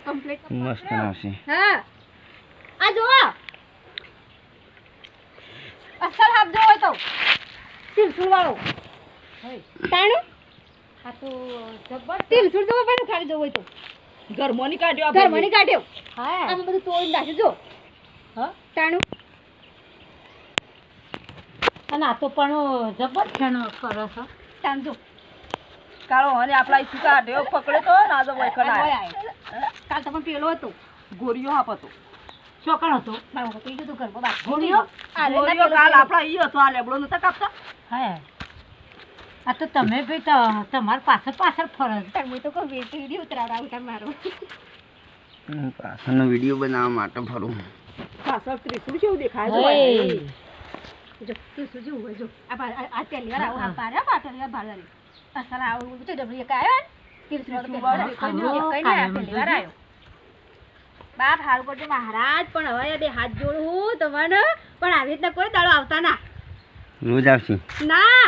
Complete મસ્ત આવશે. હા આ જો અસલ હાફ જો તો તિલસુલ વાળો તાણું આ તો જબર તિલસુલ જો પણ ખાલી જો હોય તો ઘરમાંની કાઢ્યો ઘરમાંની કાઢ્યો હા આમ બધું તોડી નાખ્યું જો હા તાણું અને આ તો પણ જબર ખેણો કરે છે તાણ જો કાળો અને આપણા ઈસુ કાઢ્યો પકડે તો ના તો વૈકણ કાલ તો પણ પેલો હતો ગોરીઓ હાપ હતો છોકરો હતો મારો કઈ કીધું ઘરમાં બાપ ગોળીઓ ગોરીઓ કાલ આપણા ઈ હતો આ લેબડો નતા કાપતા હા આ તો તમે ભાઈ તમાર પાછળ ફરજ તમે તો કોઈ વિડીયો ઉતરાવડાવ તમારો પાછળનો વિડીયો બનાવવા માટે ફરું. પાછળ ત્રિશુળ કેવું દેખાય જો ત્રિશુળ જેવું હોય જો આ પહેલી વાર આવું પાડ્યા પાટલી વાર ભાડે અસલ આવું તો ડબલી એક આવ્યો ત્રિશુળ કઈ પહેલી વાર આવ્યો બાપ હાલ કરજો મહારાજ પણ હવે બે હાથ જોડું તમને પણ આવી રીતના કોઈ દાડો આવતા ના રોજ આવશે. ના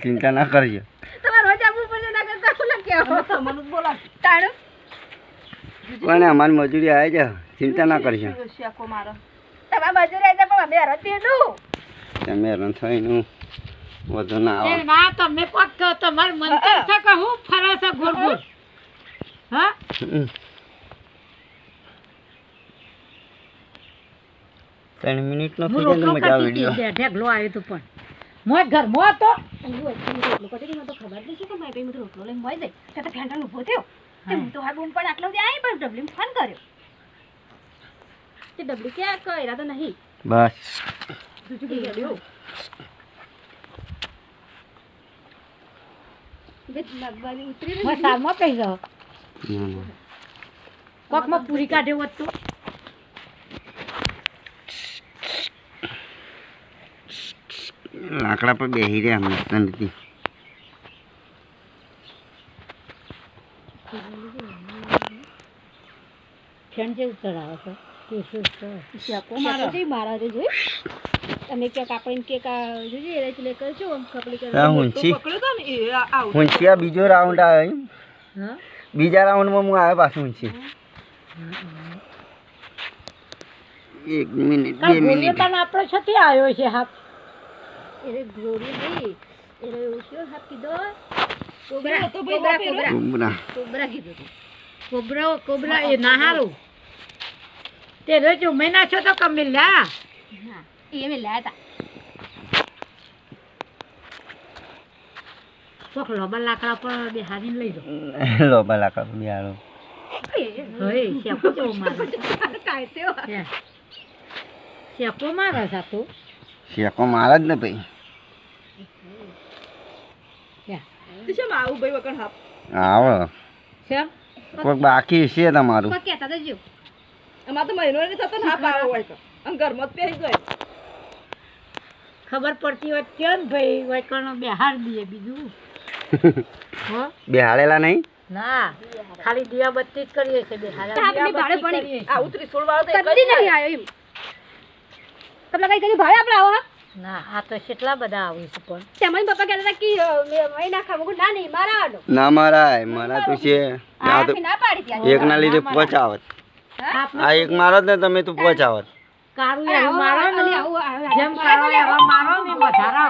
ચિંતા ના કરજો. તમારે રોજ આવવું પડશે ના કરતા હું લખ્યો તમને જ બોલા તાણું પણ અમારી મજૂરી આવે છે, ચિંતા ના કરજો. શેકો મારો તમારે મજૂરી આવી પણ અમે હરતી નું તમે હેરાન થઈને વધુ ના આવો. ના તમે કોક કહો તમાર મન છે કે હું ફરે છે ગોળ ગોળ હા ત્રણ મિનિટનો થઈ જાય તો મજા આવે વિડીયો. ઢેગલો આવ્યો તો પણ મોય ઘર મો તો રોટલો કટી તો ખબર નહીં કે મારી કઈ રોટલો લઈને મોય જાય તે તો ફેંટલ ઊભો થયો તે હું તો હાર બોમ પણ આટલો જ આવી પણ ડબલી ફોન કર્યો તે ડબલી ક્યાં કર્યા તો નહીં બસ જુજુ ગયો લગવાની ઉતરી ને સામમાં પઈ જાવ કોકમાં પૂરી કાઢ્યો હોત તો લાકડા પર બેસી રહ્યા અમે નથી. ફેન જેવું ચડાવે છે મારા જોઈ તમે ક્યાંક આપણે ક્યાંક જોજે એ લે કરજો આમ ખપલી કરે ઊંચી પકડ્યો તો ને એ આવું ઊંચી આ બીજો રાઉન્ડ આવે. હા બીજા રાઉન્ડમાં હું આવ્યો પાછું ઊંચી. 1 મિનિટ 2 મિનિટ આપણો છતી આવ્યો છે હાફ એ ગ્લોરી નહીં એ ઓછો હાફ કીધો કોબરા કોબરા કોબરા ઉમરા કોબરા કીધું કોબરા કોબરા એ ના હારું તે રોજો મહિના છો તો કમ લ્યા હા એ મે લાયા તા કોક લોબા લાકડા પર બેહાડીને લઈ જાઓ લોબા લાકડા પર બેહાડો. હે શેકો જો મારે કાય તેઓ શેકો મારે સાતો શેકો મારા જ ને ભાઈ. તો છે આવું ભાઈ વગર હાપ આવો શેમ કોઈક બાકી છે તમારું. કોક કહેતા તો જો અમાર તો મહિનો નહીં થતો ને હાપ આવો હોય તો અને ઘરમાં જ પહેરી જાય ખબર પડતી હોય કેમ ભાઈ વૈકણો બેહાર દઈએ બીજું હો બેહાડેલા નહીં ના ખાલી દિયાબત્તી જ કરીએ છે બેહાર આવું ત્રિશુળ વાળો તો એક જ નહીં આવ્યો એમ તમને કઈ કઈ ભાડે આપણે આવો ના આ તો કેટલા બધા આવી છે પણ તેમાં પપ્પા કહેતા હતા કે મહી ના ખાવું ના નહીં મારાનો ના મારાય મારા તો છે આ તો ના પાડી ત્યાં એક ના લીધે પહોંચાવત. આ એક મારો ને તમે તું પહોંચાવત. કારું મારો ને જેમ કારો એવા મારો ને વધારા